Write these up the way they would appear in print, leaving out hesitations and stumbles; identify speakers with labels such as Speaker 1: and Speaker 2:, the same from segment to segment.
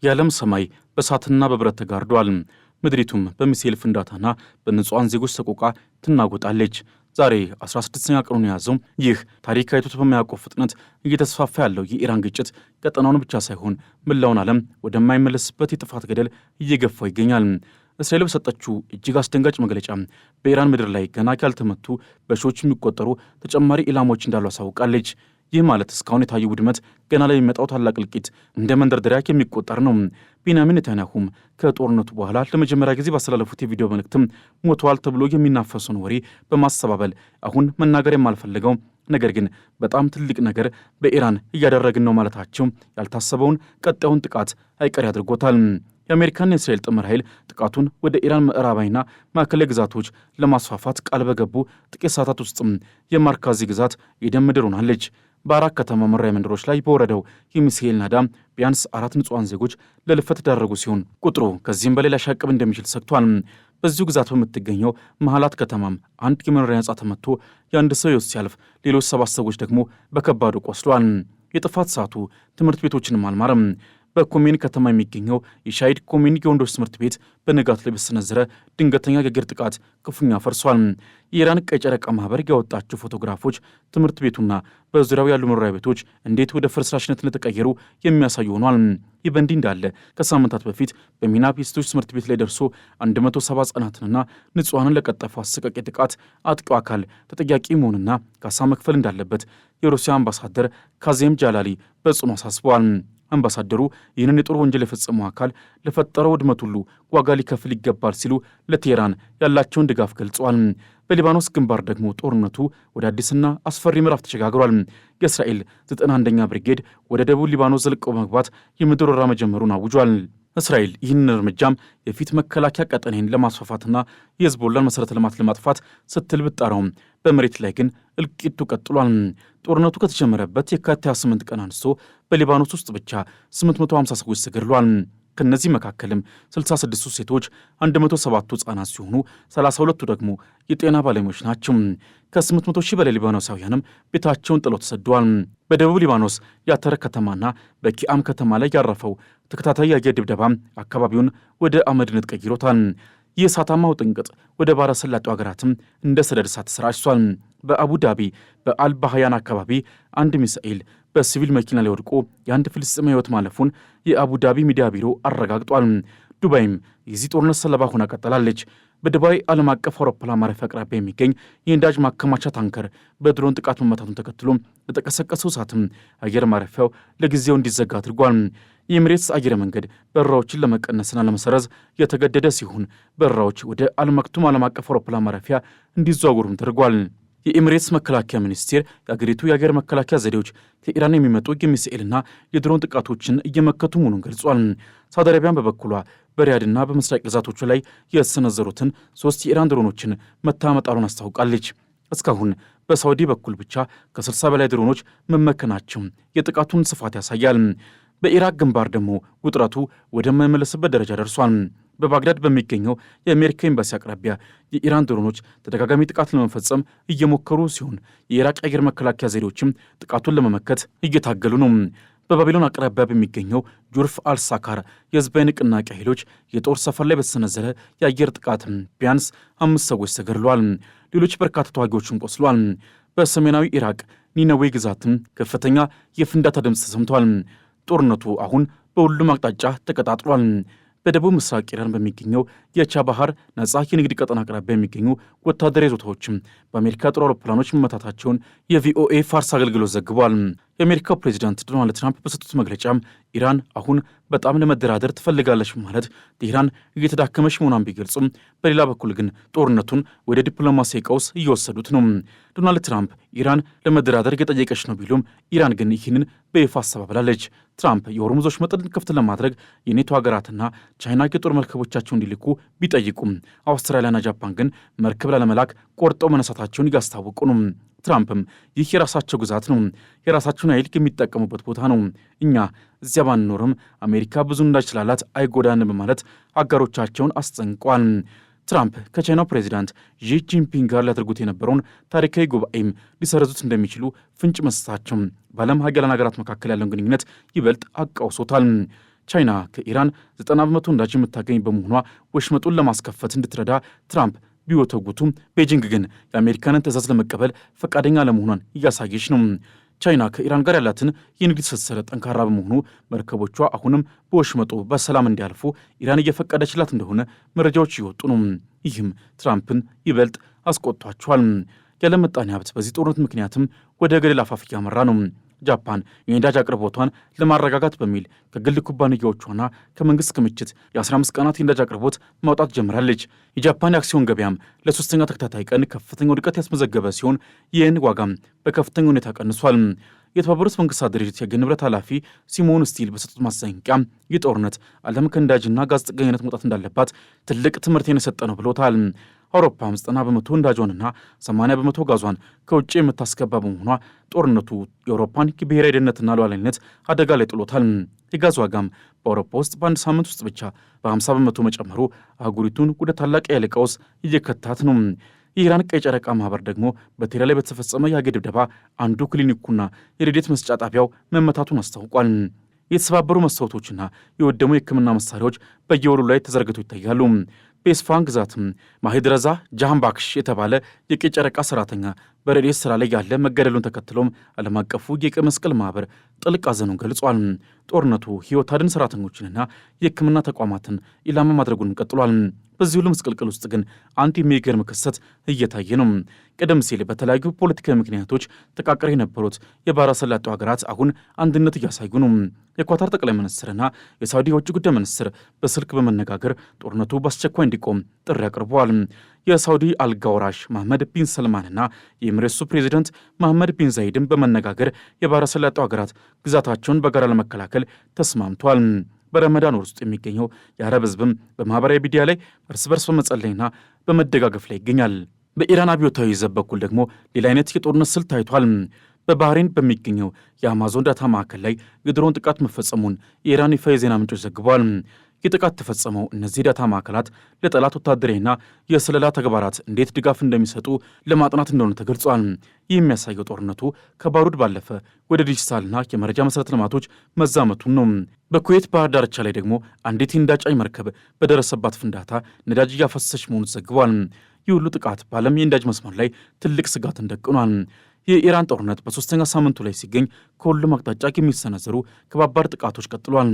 Speaker 1: የዓለም ሰማይ በእሳትና በብረት ተጋርዷል። ምድሪቱም በሚሳኤል ፍንዳታና በንጹሃን ዜጎች ሰቆቃ ትናወጣለች። ዛሬ 16ኛ ቀኑን የያዘው ይህ ታሪክ አይቶት በማያውቀው ፍጥነት እየተስፋፋ ያለው የኢራን ግጭት ቀጠናውን ብቻ ሳይሆን መላውን ዓለም ወደማይመለስበት የጥፋት ገደል እየገፋው ይገኛል። እስራኤል በሰጠችው እጅግ አስደንጋጭ መግለጫ በኢራን ምድር ላይ ገና ያልተመቱ በሺዎች የሚቆጠሩ ተጨማሪ ኢላማዎች እንዳሉ አሳውቃለች። ይህ ማለት እስካሁን የታየው ውድመት ገና ላይ የሚመጣው ታላቅ እልቂት እንደ መንደርደሪያ የሚቆጠር ነው። ቤንያሚን ኔታንያሁም ከጦርነቱ በኋላ ለመጀመሪያ ጊዜ ባስተላለፉት የቪዲዮ መልእክትም ሞተዋል ተብሎ የሚናፈሱን ወሬ በማስተባበል አሁን መናገር የማልፈልገው ነገር ግን በጣም ትልቅ ነገር በኢራን እያደረግን ነው ማለታቸው ያልታሰበውን ቀጣዩን ጥቃት አይቀሬ አድርጎታል። የአሜሪካና የእስራኤል ጥምር ኃይል ጥቃቱን ወደ ኢራን ምዕራባዊና ማዕከላዊ ግዛቶች ለማስፋፋት ቃል በገቡ ጥቂት ሰዓታት ውስጥም የማርካዚ ግዛት የደም ምድር ሆናለች። በአራት ከተማ መኖሪያ መንደሮች ላይ በወረደው የሚሳኤል ናዳ ቢያንስ 4 ንጹሃን ዜጎች ለልፈት ተዳረጉ ሲሆን ቁጥሩ ከዚህም በላይ ሊያሻቅብ እንደሚችል ሰግቷል። በዚሁ ግዛት በምትገኘው መሃላት ከተማም አንድ የመኖሪያ ሕንፃ ተመቶ የአንድ ሰው ሕይወት ሲያልፍ ሌሎች 7 ሰዎች ደግሞ በከባዱ ቆስለዋል። የጥፋት ሰዓቱ ትምህርት ቤቶችንም አልማረም። በኮሜኒ ከተማ የሚገኘው የሻሂድ ኮሜኒ የወንዶች ትምህርት ቤት በንጋት ላይ በተሰነዘረ ድንገተኛ የአየር ጥቃት ክፉኛ ፈርሷል። የኢራን ቀይ ጨረቃ ማህበር ያወጣቸው ፎቶግራፎች ትምህርት ቤቱና በዙሪያው ያሉ መኖሪያ ቤቶች እንዴት ወደ ፍርስራሽነት እንደተቀየሩ የሚያሳዩ ሆኗል። ይህ በእንዲህ እንዳለ ከሳምንታት በፊት በሚናብ የሴቶች ትምህርት ቤት ላይ ደርሶ 170 ሕጻናትንና ንጹሐንን ለቀጠፈው አሰቃቂ ጥቃት አጥቂው አካል ተጠያቂ መሆንና ካሳ መክፈል እንዳለበት የሩሲያ አምባሳደር ካዜም ጃላሊ በጽኑ አሳስበዋል። አምባሳደሩ ይህንን የጦር ወንጀል የፈጸመው አካል ለፈጠረው ውድመት ሁሉ ዋጋ ሊከፍል ይገባል ሲሉ ለቴህራን ያላቸውን ድጋፍ ገልጸዋል። በሊባኖስ ግንባር ደግሞ ጦርነቱ ወደ አዲስና አስፈሪ ምዕራፍ ተሸጋግሯል። የእስራኤል 91ኛ ብሪጌድ ወደ ደቡብ ሊባኖስ ዘልቀው በመግባት የምድር ወረራ መጀመሩን አውጇል። እስራኤል ይህንን እርምጃም የፊት መከላከያ ቀጠናን ለማስፋፋትና የህዝቦላን መሠረተ ልማት ለማጥፋት ስትል ብጣረውም በመሬት ላይ ግን እልቂቱ ቀጥሏል። ጦርነቱ ከተጀመረበት የካቲት 28 ቀን አንስቶ በሊባኖስ ውስጥ ብቻ 850 ሰዎች ተገድለዋል። ከነዚህ መካከልም 66ቱ ሴቶች፣ 107ቱ ሕፃናት ሲሆኑ 32ቱ ደግሞ የጤና ባለሙያዎች ናቸው። ከ800 ሺህ በላይ ሊባኖሳውያንም ቤታቸውን ጥለው ተሰደዋል። በደቡብ ሊባኖስ የአተረ ከተማና በኪአም ከተማ ላይ ያረፈው ተከታታይ የአየር ድብደባ አካባቢውን ወደ አመድነት ቀይሮታል። ይህ እሳታማው ጥንቅጥ ወደ ባሕረ ሰላጤው ሀገራትም እንደ ሰደድ እሳት ተሰራጭቷል። በአቡ ዳቢ በአልባህያን አካባቢ አንድ ሚሳኤል በሲቪል መኪና ላይ ወድቆ የአንድ ፍልስጤማዊ ሕይወት ማለፉን የአቡ ዳቢ ሚዲያ ቢሮ አረጋግጧል። ዱባይም የዚህ ጦርነት ሰለባ ሆና ቀጥላለች። በዱባይ ዓለም አቀፍ አውሮፕላን ማረፊያ አቅራቢያ የሚገኝ የነዳጅ ማከማቻ ታንከር በድሮን ጥቃት መመታቱን ተከትሎ ለተቀሰቀሰው እሳትም አየር ማረፊያው ለጊዜው እንዲዘጋ አድርጓል። የኤሚሬትስ አየር መንገድ በረራዎችን ለመቀነስና ለመሰረዝ የተገደደ ሲሆን በረራዎች ወደ አልመክቱም ዓለም አቀፍ አውሮፕላን ማረፊያ እንዲዘዋወሩም ተደርጓል። የኤሚሬትስ መከላከያ ሚኒስቴር የአገሪቱ የአየር መከላከያ ዘዴዎች ከኢራን የሚመጡ የሚሳኤልና የድሮን ጥቃቶችን እየመከቱ መሆኑን ገልጿል። ሳውዲ አረቢያን በበኩሏ በሪያድና በምስራቅ ግዛቶቹ ላይ የተሰነዘሩትን 3 የኢራን ድሮኖችን መታመጣሉን አስታውቃለች። እስካሁን በሳውዲ በኩል ብቻ ከ60 በላይ ድሮኖች መመከናቸው የጥቃቱን ስፋት ያሳያል። በኢራቅ ግንባር ደግሞ ውጥረቱ ወደማይመለስበት ደረጃ ደርሷል። በባግዳድ በሚገኘው የአሜሪካ ኤምባሲ አቅራቢያ የኢራን ድሮኖች ተደጋጋሚ ጥቃት ለመፈጸም እየሞከሩ ሲሆን የኢራቅ የአየር መከላከያ ዘዴዎችም ጥቃቱን ለመመከት እየታገሉ ነው። በባቢሎን አቅራቢያ በሚገኘው ጁርፍ አልሳካር የህዝባዊ ንቅናቄ ኃይሎች የጦር ሰፈር ላይ በተሰነዘረ የአየር ጥቃት ቢያንስ 5 ሰዎች ተገድለዋል። ሌሎች በርካታ ተዋጊዎችም ቆስለዋል። በሰሜናዊ ኢራቅ ኒነዌ ግዛትም ከፍተኛ የፍንዳታ ድምፅ ተሰምቷል። ጦርነቱ አሁን በሁሉም አቅጣጫ ተቀጣጥሏል። በደቡብ ምስራቅ ኢራን በሚገኘው የቻባሃር ነጻ የንግድ ቀጠና አቅራቢያ የሚገኙ ወታደራዊ ይዞታዎችም በአሜሪካ ጦር አውሮፕላኖች መመታታቸውን የቪኦኤ ፋርስ አገልግሎት ዘግቧል። የአሜሪካው ፕሬዚዳንት ዶናልድ ትራምፕ በሰጡት መግለጫም ኢራን አሁን በጣም ለመደራደር ትፈልጋለች ማለት ቴህራን እየተዳከመች መሆኗን ቢገልጹም በሌላ በኩል ግን ጦርነቱን ወደ ዲፕሎማሲያዊ ቀውስ እየወሰዱት ነው። ዶናልድ ትራምፕ ኢራን ለመደራደር እየጠየቀች ነው ቢሉም ኢራን ግን ይህንን በይፋ አስተባብላለች። ትራምፕ የሆርሙዞች መጠንን ክፍት ለማድረግ የኔቶ ሀገራትና ቻይና የጦር መርከቦቻቸው እንዲልኩ ቢጠይቁም አውስትራሊያና ጃፓን ግን መርከብ ላለመላክ ቆርጠው መነሳታቸውን እያስታወቁ ነው። ትራምፕም ይህ የራሳቸው ግዛት ነው፣ የራሳቸውን ኃይል የሚጠቀሙበት ቦታ ነው፣ እኛ እዚያ ባንኖርም አሜሪካ ብዙ ነዳጅ ስላላት አይጎዳንም በማለት አጋሮቻቸውን አስጠንቀዋል። ትራምፕ ከቻይናው ፕሬዚዳንት ዢ ጂንፒንግ ጋር ሊያደርጉት የነበረውን ታሪካዊ ጉባኤም ሊሰረዙት እንደሚችሉ ፍንጭ መስጠታቸው በዓለም ሀያላን ሀገራት መካከል ያለውን ግንኙነት ይበልጥ አቃውሶታል። ቻይና ከኢራን 90% ነዳጅ የምታገኝ በመሆኗ ወሽመጡን ለማስከፈት እንድትረዳ ትራምፕ ቢወተጉቱም ቤጂንግ ግን የአሜሪካንን ትዕዛዝ ለመቀበል ፈቃደኛ ለመሆኗን እያሳየች ነው። ቻይና ከኢራን ጋር ያላትን የንግድ ትስስር ጠንካራ በመሆኑ መርከቦቿ አሁንም በወሽመጡ በሰላም እንዲያልፉ ኢራን እየፈቀደችላት እንደሆነ መረጃዎች እየወጡ ነው። ይህም ትራምፕን ይበልጥ አስቆጥቷቸዋል። የዓለም ምጣኔ ሀብት በዚህ ጦርነት ምክንያትም ወደ ገደል አፋፍ እያመራ ነው። ጃፓን የነዳጅ አቅርቦቷን ለማረጋጋት በሚል ከግል ኩባንያዎቿና ከመንግስት ክምችት የ15 ቀናት የነዳጅ አቅርቦት ማውጣት ጀምራለች። የጃፓን የአክሲዮን ገበያም ለሶስተኛ ተከታታይ ቀን ከፍተኛ ውድቀት ያስመዘገበ ሲሆን የየን ዋጋም በከፍተኛ ሁኔታ ቀንሷል። የተባበሩት መንግስታት ድርጅት የአየር ንብረት ኃላፊ ሲሞን ስቲል በሰጡት ማስጠንቀቂያ ይህ ጦርነት ዓለም ከነዳጅና ጋዝ ጥገኝነት መውጣት እንዳለባት ትልቅ ትምህርትን የሰጠ ነው ብሎታል። አውሮፓ 90 በመቶ ነዳጇንና 80 በመቶ ጋዟን ከውጭ የምታስገባ በመሆኗ ጦርነቱ የአውሮፓን ብሔራዊ ደህንነትና ሉዓላዊነት አደጋ ላይ ጥሎታል። የጋዝ ዋጋም በአውሮፓ ውስጥ በአንድ ሳምንት ውስጥ ብቻ በ50 በመቶ መጨመሩ አህጉሪቱን ወደ ታላቅ የኃይል ቀውስ እየከታት ነው። የኢራን ቀይ ጨረቃ ማህበር ደግሞ በቴህራን ላይ በተፈጸመ የአየር ድብደባ አንዱ ክሊኒኩና የረድኤት መስጫ ጣቢያው መመታቱን አስታውቋል። የተሰባበሩ መስታወቶችና የወደሙ የሕክምና መሳሪያዎች በየወለሉ ላይ ተዘርግተው ይታያሉ። በኢስፋሃን ግዛትም ማሂድ ረዛ ጃሃንባክሽ የተባለ የቀይ ጨረቃ ሰራተኛ በረድኤት ስራ ላይ ያለ መገደሉን ተከትሎም ዓለም አቀፉ የቀይ መስቀል ማህበር ጥልቅ ሐዘኑን ገልጿል። ጦርነቱ ሕይወት አድን ሰራተኞችንና የሕክምና ተቋማትን ኢላማ ማድረጉን ቀጥሏል። በዚህ ሁሉ ምስቅልቅል ውስጥ ግን አንድ የሚገርም ክስተት እየታየ ነው። ቀደም ሲል በተለያዩ ፖለቲካዊ ምክንያቶች ተቃቅረው የነበሩት የባሕረ ሰላጤው ሀገራት አሁን አንድነት እያሳዩ ነው። የኳታር ጠቅላይ ሚኒስትርና የሳውዲ የውጭ ጉዳይ ሚኒስትር በስልክ በመነጋገር ጦርነቱ በአስቸኳይ እንዲቆም ጥሪ አቅርበዋል። የሳውዲ አልጋውራሽ መሐመድ ቢን ሰልማንና የኤሚሬትሱ ፕሬዚደንት መሐመድ ቢን ዛይድን በመነጋገር የባሕረ ሰላጤው ሀገራት ግዛታቸውን በጋራ ለመከላከል ተስማምቷል። በረመዳን ወር ውስጥ የሚገኘው የአረብ ህዝብም በማህበራዊ ሚዲያ ላይ እርስ በርስ በመጸለይና በመደጋገፍ ላይ ይገኛል። በኢራን አብዮታዊ ዘብ በኩል ደግሞ ሌላ አይነት የጦርነት ስልት ታይቷል። በባህሬን በሚገኘው የአማዞን ዳታ ማዕከል ላይ የድሮን ጥቃት መፈጸሙን የኢራን ይፋ የዜና ምንጮች ዘግበዋል። ይህ ጥቃት ተፈጸመው እነዚህ ዳታ ማዕከላት ለጠላት ወታደራዊና የስለላ ተግባራት እንዴት ድጋፍ እንደሚሰጡ ለማጥናት እንደሆነ ተገልጿል። ይህ የሚያሳየው ጦርነቱ ከባሩድ ባለፈ ወደ ዲጂታልና የመረጃ መሠረተ ልማቶች መዛመቱን ነው። በኩዌት ባህር ዳርቻ ላይ ደግሞ አንዲት የነዳጅ ጫኝ መርከብ በደረሰባት ፍንዳታ ነዳጅ እያፈሰሰች መሆኑ ተዘግቧል። ይህ ሁሉ ጥቃት በዓለም የነዳጅ መስመር ላይ ትልቅ ስጋትን ደቅኗል። የኢራን ጦርነት በሶስተኛ ሳምንቱ ላይ ሲገኝ ከሁሉም አቅጣጫ የሚሰነዘሩ ከባባድ ጥቃቶች ቀጥሏል።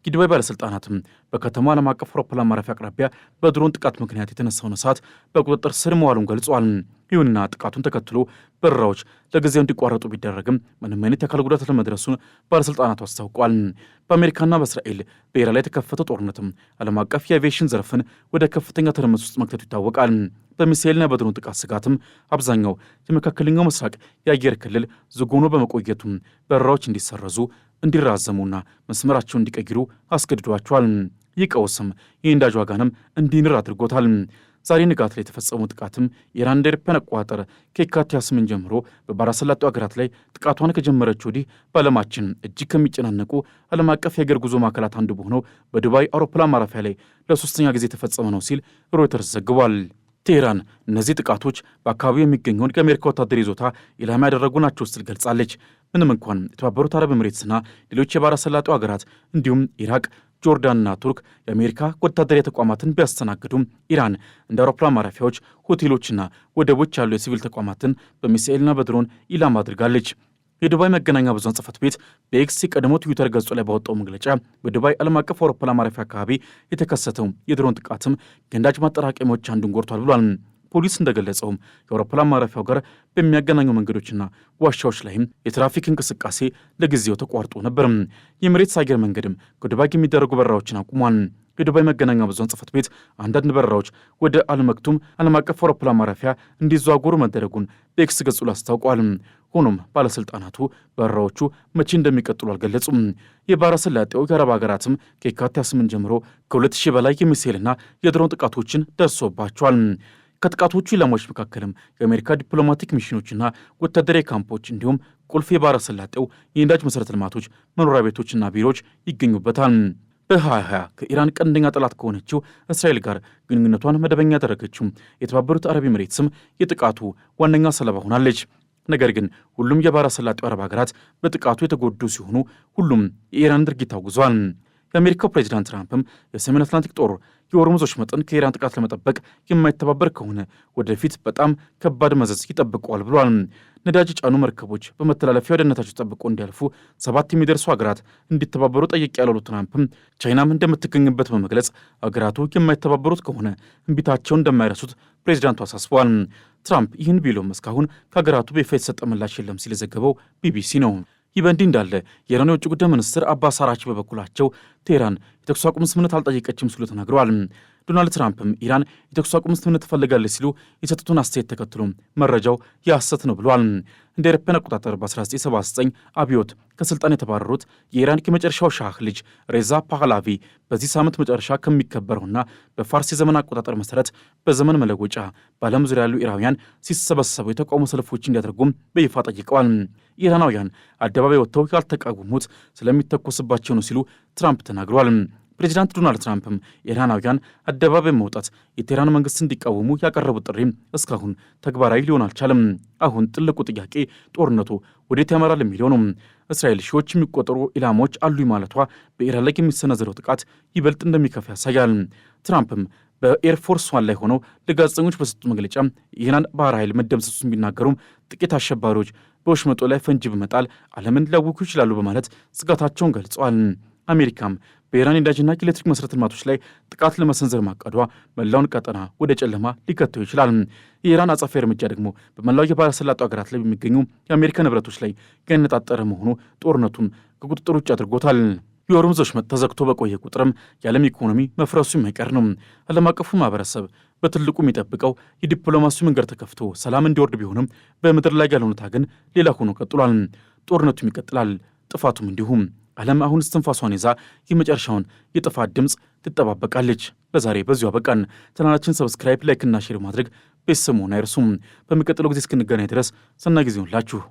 Speaker 1: የዱባይ ባለሥልጣናትም በከተማ ዓለም አቀፍ አውሮፕላን ማረፊያ አቅራቢያ በድሮን ጥቃት ምክንያት የተነሳውን እሳት በቁጥጥር ስር መዋሉን ገልጿል። ይሁንና ጥቃቱን ተከትሎ በረራዎች ለጊዜው እንዲቋረጡ ቢደረግም ምንም አይነት የአካል ጉዳት ለመድረሱን ባለሥልጣናቱ አስታውቋል። በአሜሪካና በእስራኤል በኢራን ላይ የተከፈተው ጦርነትም ዓለም አቀፍ የአቪዬሽን ዘርፍን ወደ ከፍተኛ ትርምስ ውስጥ መክተቱ ይታወቃል። በሚሳኤልና በድሮን ጥቃት ስጋትም አብዛኛው የመካከለኛው ምስራቅ የአየር ክልል ዝግ ሆኖ በመቆየቱም በረራዎች እንዲሰረዙ እንዲራዘሙና መስመራቸውን እንዲቀይሩ አስገድዷቸዋል። ይህ ቀውስም የነዳጅ ዋጋንም እንዲንር አድርጎታል። ዛሬ ንጋት ላይ የተፈጸመው ጥቃትም ኢራን እንደ አውሮፓውያን አቆጣጠር ከየካቲት 28 ጀምሮ በባሕረ ሰላጤው ሀገራት ላይ ጥቃቷን ከጀመረች ወዲህ በዓለማችን እጅግ ከሚጨናነቁ ዓለም አቀፍ የአገር ጉዞ ማዕከላት አንዱ በሆነው በዱባይ አውሮፕላን ማረፊያ ላይ ለሶስተኛ ጊዜ የተፈጸመ ነው ሲል ሮይተርስ ዘግቧል። ቴህራን እነዚህ ጥቃቶች በአካባቢው የሚገኘውን የአሜሪካ ወታደር ይዞታ ኢላማ ያደረጉ ናቸው ስትል ገልጻለች። ምንም እንኳን የተባበሩት አረብ ኤምሬትስና ሌሎች የባሕረ ሰላጤው ሀገራት እንዲሁም ኢራቅ፣ ጆርዳንና ቱርክ የአሜሪካ ወታደራዊ ተቋማትን ቢያስተናግዱም ኢራን እንደ አውሮፕላን ማረፊያዎች፣ ሆቴሎችና ወደቦች ያሉ የሲቪል ተቋማትን በሚሳኤልና በድሮን ኢላማ አድርጋለች። የዱባይ መገናኛ ብዙሃን ጽሕፈት ቤት በኤክስ የቀድሞ ትዊተር ገጹ ላይ ባወጣው መግለጫ በዱባይ ዓለም አቀፍ አውሮፕላን ማረፊያ አካባቢ የተከሰተው የድሮን ጥቃትም የነዳጅ ማጠራቀሚያዎች አንዱን ጎድቷል ብሏል። ፖሊስ እንደገለጸውም የአውሮፕላን ማረፊያው ጋር በሚያገናኙ መንገዶችና ዋሻዎች ላይም የትራፊክ እንቅስቃሴ ለጊዜው ተቋርጦ ነበር። የኤሚሬትስ አየር መንገድም ከዱባይ የሚደረጉ በረራዎችን አቁሟል። የዱባይ መገናኛ ብዙሃን ጽሕፈት ቤት አንዳንድ በረራዎች ወደ አልመክቱም ዓለም አቀፍ አውሮፕላን ማረፊያ እንዲዘዋወሩ መደረጉን በኤክስ ገጹ ላይ አስታውቋል። ሆኖም ባለሥልጣናቱ በረራዎቹ መቼ እንደሚቀጥሉ አልገለጹም። የባሕረ ሰላጤው የአረብ ሀገራትም ከየካቲት 28 ጀምሮ ከ2000 በላይ የሚሳኤልና የድሮን ጥቃቶችን ደርሶባቸዋል። ከጥቃቶቹ ኢላማዎች መካከልም የአሜሪካ ዲፕሎማቲክ ሚሽኖችና ወታደራዊ ካምፖች እንዲሁም ቁልፍ የባሕረ ሰላጤው የነዳጅ መሠረተ ልማቶች፣ መኖሪያ ቤቶችና ቢሮዎች ይገኙበታል። በ2020 ከኢራን ቀንደኛ ጠላት ከሆነችው እስራኤል ጋር ግንኙነቷን መደበኛ ያደረገችው የተባበሩት አረብ ኤምሬትስም የጥቃቱ ዋነኛ ሰለባ ሆናለች። ነገር ግን ሁሉም የባሕረ ሰላጤው አረብ ሀገራት በጥቃቱ የተጎዱ ሲሆኑ ሁሉም የኢራን ድርጊት አውግዟል። የአሜሪካው ፕሬዚዳንት ትራምፕም የሰሜን አትላንቲክ ጦር የሆርሙዞች መጠን ከኢራን ጥቃት ለመጠበቅ የማይተባበር ከሆነ ወደፊት በጣም ከባድ መዘዝ ይጠብቀዋል ብሏል። ነዳጅ ጫኑ መርከቦች በመተላለፊያው ደህንነታቸው ጠብቆ እንዲያልፉ 7 የሚደርሱ ሀገራት እንዲተባበሩ ጠየቅ ያሉት ትራምፕም ቻይናም እንደምትገኝበት በመግለጽ ሀገራቱ የማይተባበሩት ከሆነ እምቢታቸውን እንደማይረሱት ፕሬዚዳንቱ አሳስበዋል። ትራምፕ ይህን ቢሉም እስካሁን ከሀገራቱ በይፋ የተሰጠ ምላሽ የለም ሲል የዘገበው ቢቢሲ ነው። ይህ በእንዲህ እንዳለ የኢራን የውጭ ጉዳይ ሚኒስትር አባስ አራግቺ በበኩላቸው ቴህራን የተኩስ አቁም ስምምነት አልጠየቀችም ሲሉ ተናግረዋል። ዶናልድ ትራምፕም ኢራን የተኩስ አቁም ስምምነት ትፈልጋለች ሲሉ የሰጡትን አስተያየት ተከትሎ መረጃው የሐሰት ነው ብለዋል። እንደ አውሮፓውያን አቆጣጠር በ1979 አብዮት ከስልጣን የተባረሩት የኢራን የመጨረሻው ሻህ ልጅ ሬዛ ፓህላቪ በዚህ ሳምንት መጨረሻ ከሚከበረውና በፋርስ የዘመን አቆጣጠር መሰረት በዘመን መለወጫ በዓለም ዙሪያ ያሉ ኢራውያን ሲሰበሰቡ የተቃውሞ ሰልፎች እንዲያደርጉም በይፋ ጠይቀዋል። ኢራናውያን አደባባይ ወጥተው ያልተቃወሙት ስለሚተኮስባቸው ነው ሲሉ ትራምፕ ተናግረዋል። ፕሬዚዳንት ዶናልድ ትራምፕም ኢራናውያን አደባባይ መውጣት የቴህራን መንግስት እንዲቃወሙ ያቀረቡት ጥሪ እስካሁን ተግባራዊ ሊሆን አልቻለም። አሁን ትልቁ ጥያቄ ጦርነቱ ወዴት ያመራል የሚለው ነው። እስራኤል ሺዎች የሚቆጠሩ ኢላማዎች አሉ ማለቷ በኢራን ላይ የሚሰነዘረው ጥቃት ይበልጥ እንደሚከፋ ያሳያል። ትራምፕም በኤርፎርስ ዋን ላይ ሆነው ለጋዜጠኞች በሰጡት መግለጫ የኢራን ባህር ኃይል መደምሰሱን ቢናገሩም ጥቂት አሸባሪዎች በወሽመጦ ላይ ፈንጂ በመጣል ዓለምን ሊያውኩ ይችላሉ በማለት ስጋታቸውን ገልጸዋል። አሜሪካም በኢራን የነዳጅና የኤሌክትሪክ መሠረተ ልማቶች ላይ ጥቃት ለመሰንዘር ማቀዷ መላውን ቀጠና ወደ ጨለማ ሊከተው ይችላል። የኢራን አጸፋዊ እርምጃ ደግሞ በመላው የባሕረ ሰላጤው ሀገራት ላይ በሚገኙ የአሜሪካ ንብረቶች ላይ ያነጣጠረ መሆኑ ጦርነቱን ከቁጥጥር ውጭ አድርጎታል። የሆርሙዝ ወሽመጥ ተዘግቶ በቆየ ቁጥርም የዓለም ኢኮኖሚ መፍረሱ የማይቀር ነው። ዓለም አቀፉ ማህበረሰብ በትልቁ የሚጠብቀው የዲፕሎማሲ መንገድ ተከፍቶ ሰላም እንዲወርድ ቢሆንም በምድር ላይ ያለው ሁኔታ ግን ሌላ ሆኖ ቀጥሏል። ጦርነቱም ይቀጥላል፣ ጥፋቱም እንዲሁም። ዓለም አሁን እስትንፋሷን ይዛ የመጨረሻውን የጥፋት ድምፅ ትጠባበቃለች። ለዛሬ በዚሁ አበቃን። ቻናላችን ሰብስክራይብ፣ ላይክና ሼር ማድረግ ቤተሰብ መሆን አይርሱም። በሚቀጥለው ጊዜ እስክንገናኝ ድረስ ሰናይ ጊዜ ይሁንላችሁ።